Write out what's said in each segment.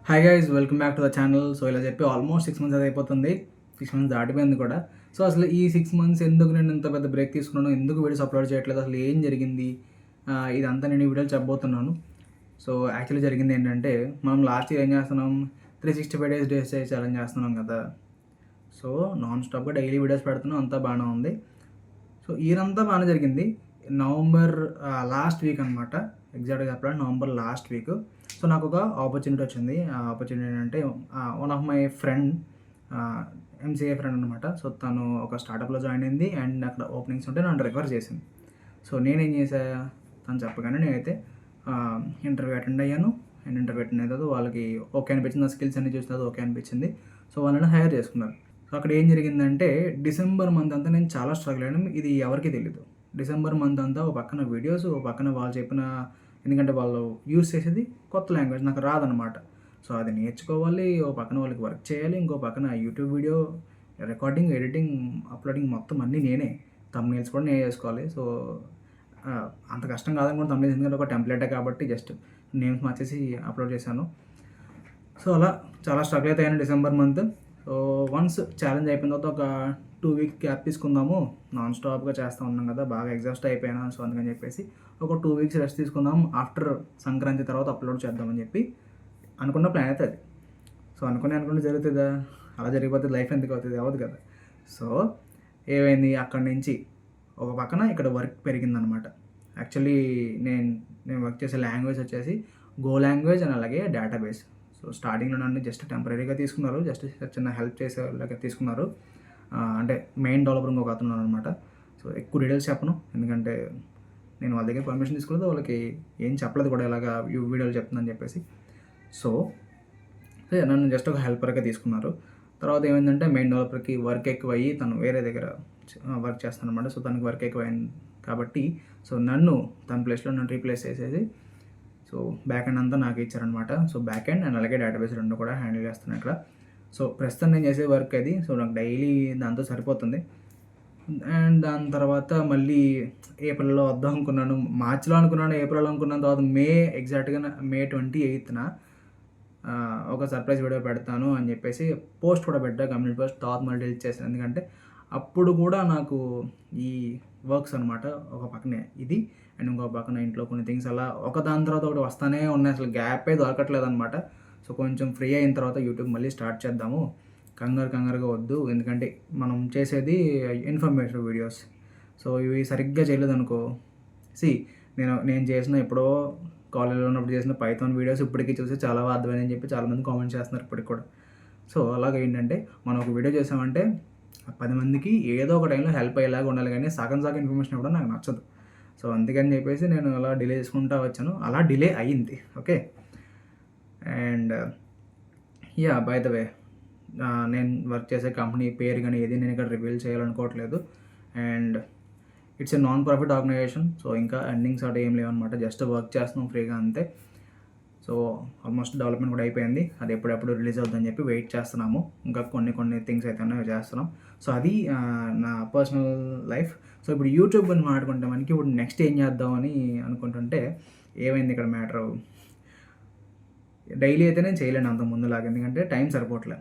Hi guys, welcome back to the channel. So ఇలా చెప్పి almost 6 months అది అయిపోతుంది. 6 మంత్స్ దాటిపోయింది కూడా. సో అసలు ఈ 6 మంత్స్ ఎందుకు నేను ఇంత పెద్ద బ్రేక్ తీసుకున్నాను, ఎందుకు వీడియోస్ అప్లోడ్ చేయట్లేదు, అసలు ఏం జరిగింది, ఇదంతా నేను ఈ వీడియోలో చెప్పబోతున్నాను. సో యాక్చువల్లీ జరిగింది ఏంటంటే, మనం లాస్ట్ ఇయర్ ఏం చేస్తున్నాం, 365 డేస్ ఛాలెంజ్ చేస్తున్నాం కదా. సో నాన్ స్టాప్గా డైలీ వీడియోస్ పెడుతున్నాం, అంతా బాగానే ఉంది. సో ఇయర్ అంతా బాగానే జరిగింది. నవంబర్ లాస్ట్ వీక్ అనమాట, ఎగ్జాక్ట్గా చెప్పాలంటే నవంబర్ లాస్ట్ వీక్. సో నాకు ఒక ఆపర్చునిటీ వచ్చింది. ఆ ఆపర్చునిటీ ఏంటంటే, one of my friend, MCA friend అనమాట. సో తను ఒక స్టార్టప్లో జాయిన్ అయింది అండ్ అక్కడ ఓపెనింగ్స్ ఉంటే నన్ను రిఫర్ చేసింది. సో నేనేం చేసా, తను చెప్పగానే నేనైతే ఇంటర్వ్యూ అటెండ్ అయ్యాను. అండ్ ఇంటర్వ్యూ అటెండ్ అయిన తర్వాత వాళ్ళకి ఓకే అనిపించింది, నా స్కిల్స్ అన్ని చూసిన తర్వాత ఓకే అనిపించింది. సో వాళ్ళని హైర్ చేసుకున్నారు. సో అక్కడ ఏం జరిగిందంటే, డిసెంబర్ మంత్ అంతా నేను చాలా స్ట్రగుల్ అయ్యాను. ఇది ఎవరికి తెలీదు. డిసెంబర్ మంత్ అంతా ఒక పక్కన వీడియోస్, ఒక పక్కన వాళ్ళు చెప్పిన, ఎందుకంటే వాళ్ళు యూస్ చేసేది కొత్త లాంగ్వేజ్, నాకు రాదనమాట. సో అది నేర్చుకోవాలి, ఓ పక్కన వాళ్ళకి వర్క్ చేయాలి, ఇంకో పక్కన YouTube video recording, editing, uploading మొత్తం అన్నీ నేనే. థంబ్నెయిల్స్ కూడా నేనే చేసుకోవాలి. సో అంత కష్టం కాదనుకోండి థంబ్నెయిల్స్, ఎందుకంటే ఒక టెంప్లెటే కాబట్టి జస్ట్ నేమ్స్ మార్చేసి అప్లోడ్ చేశాను. సో అలా చాలా స్ట్రగుల్ అయితే అయ్యాను December month. So once challenge అయిపోయిన తర్వాత ఒక 2 వీక్ గ్యాప్ తీసుకుందాము, నాన్ స్టాప్గా చేస్తూ ఉన్నాం కదా, బాగా ఎగ్జాస్ట్ అయిపోయాను. సో అందుకని చెప్పేసి ఒక 2 వీక్స్ రెస్ట్ తీసుకుందాం, ఆఫ్టర్ సంక్రాంతి తర్వాత అప్లోడ్ చేద్దామని చెప్పి అనుకున్న ప్లాన్ అయితే అది. సో అనుకుని జరుగుతుందా, అలా జరిగిపోతుంది, లైఫ్ ఎందుకు అవుతుంది, అవ్వదు కదా. సో ఏమైంది, అక్కడి నుంచి ఒక పక్కన ఇక్కడ వర్క్ పెరిగిందనమాట. యాక్చువల్లీ నేను వర్క్ చేసే లాంగ్వేజ్ వచ్చేసి గో లాంగ్వేజ్ అండ్ అలాగే డేటాబేస్. సో స్టార్టింగ్లో నన్ను జస్ట్ టెంపరీగా తీసుకున్నారు, జస్ట్ చిన్న హెల్ప్ చేసే వాళ్ళకి తీసుకున్నారు. అంటే మెయిన్ డెవలపర్ ఇంకొక అతను అనమాట. సో ఎక్కువ డీటెయిల్స్ చెప్పను, ఎందుకంటే నేను వాళ్ళ దగ్గర పర్మిషన్ తీసుకోలేదు, వాళ్ళకి ఏం చెప్పలేదు కూడా ఇలాగా వీడియోలు చెప్తుందని చెప్పేసి. సో నన్ను జస్ట్ ఒక హెల్పర్గా తీసుకున్నారు. తర్వాత ఏమైందంటే, మెయిన్ డెవలపర్కి వర్క్ ఎక్కువ అయ్యి తను వేరే దగ్గర వర్క్ చేస్తాను అనమాట. సో తనకి వర్క్ ఎక్కువ అయింది కాబట్టి, సో తన ప్లేస్లో నన్ను రీప్లేస్ చేసేసి, సో బ్యాక్ ఎండ్ అంతా నాకు ఇచ్చారనమాట. సో బ్యాక్ ఎండ్ అండ్ అలాగే డేటాబేస్ రెండు కూడా హ్యాండిల్ చేస్తున్నాను ఇక్కడ. సో ప్రస్తుతం నేను చేసే వర్క్ అది. సో నాకు డైలీ దాంతో సరిపోతుంది. అండ్ దాని తర్వాత మళ్ళీ ఏప్రిల్లో వద్దాం అనుకున్నాను, మార్చిలో అనుకున్నాను, ఏప్రిల్లో అనుకున్నాను. తర్వాత ఎగ్జాక్ట్గా మే 28న ఒక సర్ప్రైజ్ వీడియో పెడతాను అని చెప్పేసి పోస్ట్ కూడా పెట్టా, కమ్యూనిటీ పోస్ట్. తర్వాత మళ్ళీ డిలీట్ చేశాను, ఎందుకంటే అప్పుడు కూడా నాకు ఈ వర్క్స్ అనమాట, ఒక పక్కనే ఇది అండ్ ఇంకో పక్కన ఇంట్లో కొన్ని థింగ్స్ అలా ఒక దాని తర్వాత ఒకటి వస్తూనే ఉన్నాయి, అసలు గ్యాపే దొరకట్లేదు అనమాట. సో కొంచెం ఫ్రీ అయిన తర్వాత యూట్యూబ్ మళ్ళీ స్టార్ట్ చేద్దాము, కంగారుగా వద్దు, ఎందుకంటే మనం చేసేది ఇన్ఫర్మేటివ్ వీడియోస్. సో ఇవి సరిగ్గా చేయలేదు అనుకో, నేను చేసిన ఎప్పుడో కాలేజ్లో ఉన్నప్పుడు చేసిన పైథాన్ వీడియోస్ ఇప్పటికీ చూసి చాలా అర్థమైందని చెప్పి చాలామంది కామెంట్ చేస్తున్నారు ఇప్పటికి కూడా. సో అలాగే ఏంటంటే, మనం ఒక వీడియో చేసామంటే 10 మందికి ఏదో ఒక టైంలో హెల్ప్ అయ్యేలాగా ఉండాలి, కానీ సగం ఇన్ఫర్మేషన్ ఇవ్వడం నాకు నచ్చదు. సో అందుకని చెప్పేసి నేను అలా డిలే చేసుకుంటూ వచ్చాను, అలా డిలే అయ్యింది. Okay. And by the way, నేను వర్క్ చేసే కంపెనీ పేరు కానీ ఏది నేను ఇక్కడ రివీల్ చేయాలనుకోవట్లేదు. And it's a non profit organisation. So ఇంకా ఎర్నింగ్స్ అటు ఏం లేవన్నమాట, జస్ట్ వర్క్ చేస్తున్నాం ఫ్రీగా అంతే. సో ఆల్మోస్ట్ డెవలప్మెంట్ కూడా అయిపోయింది, అది ఎప్పుడెప్పుడు రిలీజ్ అవుతుందని చెప్పి వెయిట్ చేస్తున్నాము. ఇంకా కొన్ని థింగ్స్ అయితే చేస్తున్నాం. సో అది నా పర్సనల్ లైఫ్. సో ఇప్పుడు యూట్యూబ్ గురించి మాట్లాడుకుంటే మనకి ఇప్పుడు నెక్స్ట్ ఏం చేద్దామని అనుకుంటుంటే, ఏమైంది ఇక్కడ మ్యాటర్, డైలీ అయితే నేను చేయలేను అంత ముందులాగా, ఎందుకంటే టైం సరిపోవట్లే.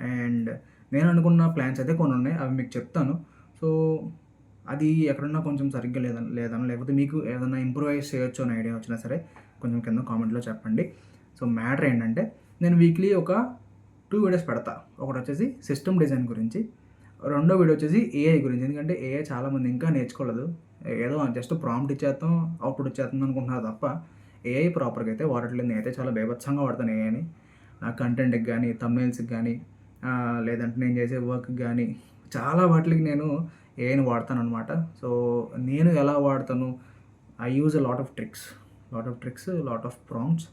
అండ్ నేను అనుకున్న ప్లాన్స్ అయితే కొన్ని ఉన్నాయి, అవి మీకు చెప్తాను. సో అది ఎక్కడన్నా కొంచెం సరిగ్గా లేదన్నా లేకపోతే మీకు ఏదైనా ఇంప్రూవైజ్ చేయొచ్చు అని ఐడియా వచ్చినా సరే కొంచెం కింద కామెంట్లో చెప్పండి. సో మ్యాటర్ ఏంటంటే, నేను వీక్లీ ఒక 2 వీడియోస్ పెడతా. ఒకటి వచ్చేసి సిస్టమ్ డిజైన్ గురించి, రెండో వీడియో వచ్చేసి ఏఐ గురించి. ఎందుకంటే ఏఐ చాలామంది ఇంకా నేర్చుకోలేదు, ఏదో జస్ట్ ప్రాంప్ట్ ఇచ్చేస్తాం అవుట్పుట్ ఇచ్చేస్తుంది అనుకుంటున్నారు తప్ప ఏఐ ప్రాపర్గా అయితే వాడట్లేదు. నేనైతే చాలా బేభత్సంగా వాడతాను ఏఐని, నా కంటెంట్కి కానీ, థంబ్నెయిల్స్కి కానీ, లేదంటే నేను చేసే వర్క్కి కానీ, చాలా వాటికి నేను ఏఐని వాడతాను అనమాట. సో నేను ఎలా వాడతాను, I use a lot of tricks, lot of prompts,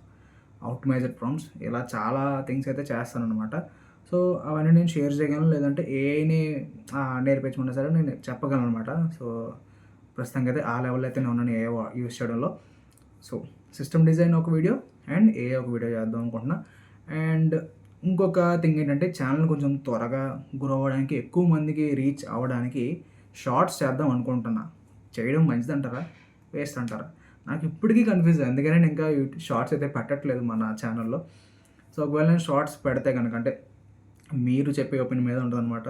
optimizer prompts, ఇలా చాలా థింగ్స్ అయితే చేస్తాను అనమాట. సో అవన్నీ నేను షేర్ చేయగలను, లేదంటే ఏఐని నేర్పించమన్నా సరే నేను చెప్పగలను అనమాట. సో ప్రస్తుతానికి అయితే ఆ లెవెల్ అయితే నేను ఉన్నాను ఏఐ యూజ్ చేయడంలో. సో సిస్టమ్ డిజైన్ ఒక వీడియో అండ్ ఏఐ ఒక వీడియో చేద్దాం అనుకుంటున్నా. అండ్ ఇంకొక థింగ్ ఏంటంటే, ఛానల్ కొంచెం త్వరగా గ్రో అవ్వడానికి, ఎక్కువ మందికి రీచ్ అవ్వడానికి షార్ట్స్ చేద్దాం అనుకుంటున్నా. చేయడం మంచిది అంటారా, వేస్ట్ అంటారా, నాకు ఇప్పటికీ కన్ఫ్యూజ్. అందుకనే నేను ఇంకా షార్ట్స్ అయితే పెట్టట్లేదు మన ఛానల్లో. సో ఒకవేళ నేను షార్ట్స్ పెడితే కనుక అంటే మీరు చెప్పే ఒపీనియన్ మీద ఉంటుందన్నమాట.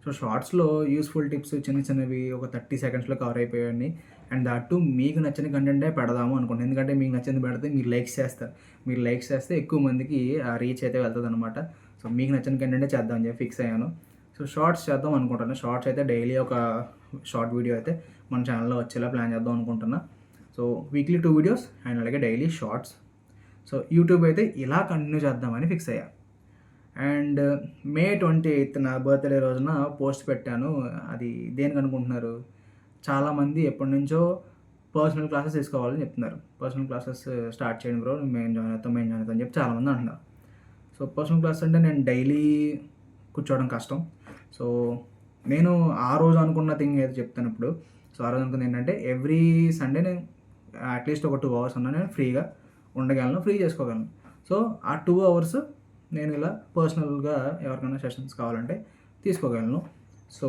సో షార్ట్స్‌లో యూస్‌ఫుల్ టిప్స్ చిన్న చిన్నవి ఒక 30 సెకండ్స్‌లో కవర్ అయిపోయాయన్ని. అండ్ దట్ టూ మీకు నచ్చిన కంటెంటే పెడదాము అనుకుంటున్నాను. ఎందుకంటే మీకు నచ్చింది పెడితే మీరు లైక్స్ చేస్తారు. మీరు లైక్స్ చేస్తే ఎక్కువ మందికి ఆ రీచ్ అయితే వెళ్తదనమాట. సో మీకు నచ్చిన కంటెంటే చేద్దాం అని చెప్పి ఫిక్స్ అయ్యాను. సో షార్ట్స్ చేద్దాం అనుకుంటున్నా. షార్ట్స్ అయితే డైలీ ఒక షార్ట్ వీడియో అయితే మన ఛానల్‌లో వచ్చేలా ప్లాన్ చేద్దాం అనుకుంటున్నా. సో వీక్లీ 2 వీడియోస్ అండ్ అలాగే డైలీ షార్ట్స్. సో యూట్యూబ్ అయితే ఇలా కంటిన్యూ చేద్దామని ఫిక్స్ అయ్యా. అండ్ మే 28 నా బర్త్‌డే రోజున పోస్ట్ పెట్టాను. అది దేనికనుకుంటున్నారు? చాలామంది ఎప్పటినుంచో పర్సనల్ క్లాసెస్ తీసుకోవాలని చెప్తున్నారు. పర్సనల్ క్లాసెస్ స్టార్ట్ చేయండి బ్రో, మేము జాయిన్ అవుతాం అని చెప్పి చాలామంది అంటున్నారు. సో పర్సనల్ క్లాస్ అంటే నేను డైలీ కూర్చోవడం కష్టం. సో నేను ఆ రోజు అనుకున్న థింగ్ ఏదో చెప్తాను ఇప్పుడు. సో ఆ రోజు అనుకుంది ఏంటంటే ఎవ్రీ సండే నేను అట్లీస్ట్ ఒక 2 అవర్స్ అన్నా నేను ఫ్రీగా ఉండగలను, ఫ్రీ చేసుకోగలను. సో ఆ 2 అవర్స్ నేను ఇలా పర్సనల్గా ఎవరికైనా సెషన్స్ కావాలంటే తీసుకోగలను. సో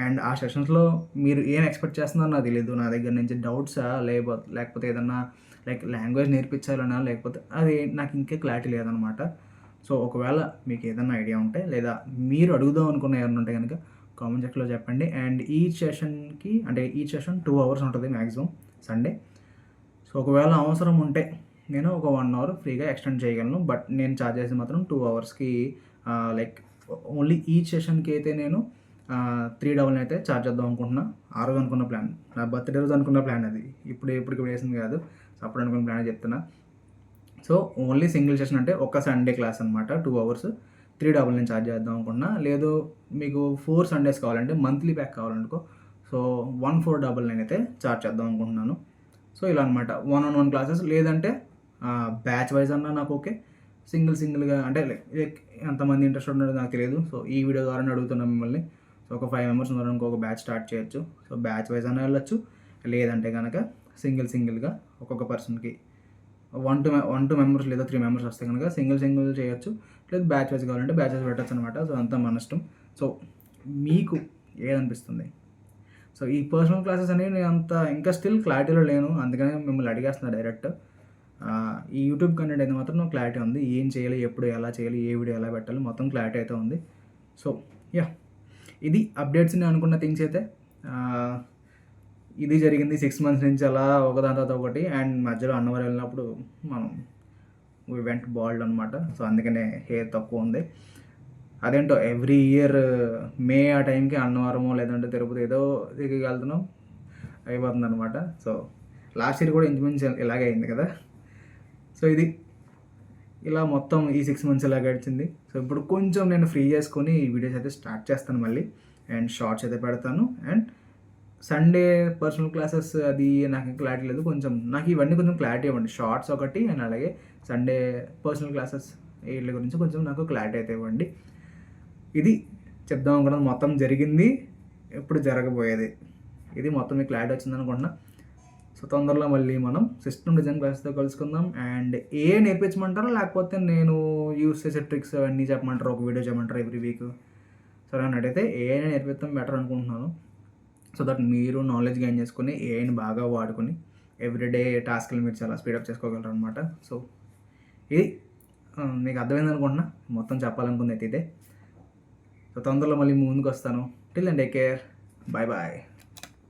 అండ్ ఆ సెషన్స్‌లో మీరు ఏం ఎక్స్‌పెక్ట్ చేస్తున్నారో నాకు తెలీదు. నా దగ్గర నుంచి డౌట్సా లేకపోతే ఏదన్నా లైక్ లాంగ్వేజ్ నేర్పించాలనా, లేకపోతే అది నాకు ఇంకా క్లారిటీ లేదనమాట. సో ఒకవేళ మీకు ఏదన్నా ఐడియా ఉంటే లేదా మీరు అడుగుదాం అనుకున్న ఏమన్నా ఉంటే గనుక కామెంట్ సెక్షన్‌లో చెప్పండి. అండ్ ఈచ్ సెషన్ 2 అవర్స్ ఉంటుంది మ్యాక్సిమం సండే. సో ఒకవేళ అవసరం ఉంటే నేను ఒక 1 అవర్ ఫ్రీగా ఎక్స్టెండ్ చేయగలను. బట్ నేను చార్జ్ చేసేది మాత్రం 2 అవర్స్‌కి లైక్ ఓన్లీ ఈచ్ సెషన్‌కి అయితే నేను 3,000 అయితే చార్జ్ చేద్దాం అనుకుంటున్నా. ఆ రోజు అనుకున్న ప్లాన్. నా బర్త్‌డే రోజు అనుకున్న ప్లాన్ అది. ఇప్పటికి వేసింది కాదు. సో అప్పుడు అనుకున్న ప్లానే చెప్తున్నా. సో ఓన్లీ సింగిల్ సెషన్ అంటే ఒక సండే క్లాస్ అనమాట 2 అవర్స్ 3,000 నేను చార్జ్ చేద్దాం అనుకున్నా. లేదు మీకు 4 సండేస్ కావాలంటే మంత్లీ ప్యాక్ కావాలనుకో సో 1499 అయితే చార్జ్ చేద్దాం అనుకుంటున్నాను. సో ఇలా అనమాట. 1-on-1 క్లాసెస్ లేదంటే బ్యాచ్ వైజ్ అన్నా నాకు ఓకే. సింగిల్‌గా అంటే లైక్ ఎంతమంది ఇంట్రెస్ట్ ఉన్నారో నాకు తెలియదు. సో ఈ వీడియో ద్వారానే అడుగుతున్నా మిమ్మల్ని. సో ఒక 5 మెంబర్స్ ఉన్నారనుకో ఒక బ్యాచ్ స్టార్ట్ చేయొచ్చు. సో బ్యాచ్ వైజ్ అన్నా వెళ్ళొచ్చు. లేదంటే గనక సింగిల్‌గా ఒక్కొక్క పర్సన్‌కి 1-2 మెంబర్స్ లేదా 3 మెంబర్స్ వస్తే కనుక సింగిల్ చేయొచ్చు. లేదు బ్యాచ్ వైజ్ కావాలంటే బ్యాచెస్ పెట్టొచ్చు అనమాట. సో అంతా మన ఇష్టం. సో మీకు ఏదనిపిస్తుంది? సో ఈ పర్సనల్ క్లాసెస్ అనేవి నేను ఇంకా స్టిల్ క్లారిటీలో లేను. అందుకనే మిమ్మల్ని అడిగేస్తున్నా డైరెక్ట్. ఈ యూట్యూబ్ కంటెంట్ అయితే మాత్రం నాకు క్లారిటీ ఉంది. ఏం చేయాలి, ఎప్పుడు ఎలా చేయాలి, ఏ వీడియో ఎలా పెట్టాలి మొత్తం క్లారిటీ అయితే ఉంది. So yeah! ఇది అప్డేట్స్ నేను అనుకున్న థింగ్స్ అయితే. ఇది జరిగింది 6 మంత్స్ నుంచి అలా ఒకదాని తర్వాత ఒకటి. అండ్ మధ్యలో అన్నవరం వెళ్ళినప్పుడు వి వెంట్ బాల్డ్ అనమాట. సో అందుకనే హెయిర్ తక్కువ ఉంది. అదేంటో ఎవ్రీ ఇయర్ మే ఆ టైంకి అన్నవరమో లేదంటే తిరుపతి ఏదో దిగి వెళ్తున్నాం అయిపోతుందనమాట. సో లాస్ట్ ఇయర్ కూడా ఇంచుమించు ఇలాగే అయింది కదా. సో ఇది ఇలా మొత్తం ఈ 6 మంత్స్ ఇలా గడిచింది. సో ఇప్పుడు కొంచెం నేను ఫ్రీ చేసుకొని ఈ వీడియోస్ అయితే స్టార్ట్ చేస్తాను మళ్ళీ. అండ్ షార్ట్స్ అయితే పెడతాను. అండ్ సండే పర్సనల్ క్లాసెస్ అది నాకు క్లారిటీ లేదు. నాకు ఇవన్నీ కొంచెం క్లారిటీ ఇవ్వండి. షార్ట్స్ ఒకటి అండ్ అలాగే సండే పర్సనల్ క్లాసెస్ వీటి గురించి కొంచెం నాకు క్లారిటీ అయితే ఇవ్వండి. ఇది చెప్దాం అనుకున్నది మొత్తం జరిగింది. ఇప్పుడు జరగబోయేది. ఇది మొత్తం మీకు క్లారిటీ వచ్చింది అనుకుంటున్నా. సో తొందరలో మళ్ళీ మనం సిస్టమ్ డిజైన్ క్లాస్తో కలుసుకుందాం. అండ్ నేర్పించమంటారా లేకపోతే నేను యూస్ చేసే ట్రిక్స్ అవన్నీ చెప్పమంటారా, ఒక వీడియో చేయమంటారా ఎవ్రీ వీక్? సరే అన్నట్టయితే నేర్పిస్తాం బెటర్ అనుకుంటున్నాను. సో దట్ మీరు నాలెడ్జ్ గెయిన్ చేసుకొని ఏఐని బాగా వాడుకొని ఎవ్రీడే టాస్క్లు మీరు చాలా స్పీడప్ చేసుకోగలరు అనమాట. సో ఇది మీకు అర్థమైంది అనుకుంటున్నా. మొత్తం చెప్పాలనుకుంది అయితే ఇదే. సో తొందరలో మళ్ళీ ముందుకు వస్తాను. Till then take care. Bye.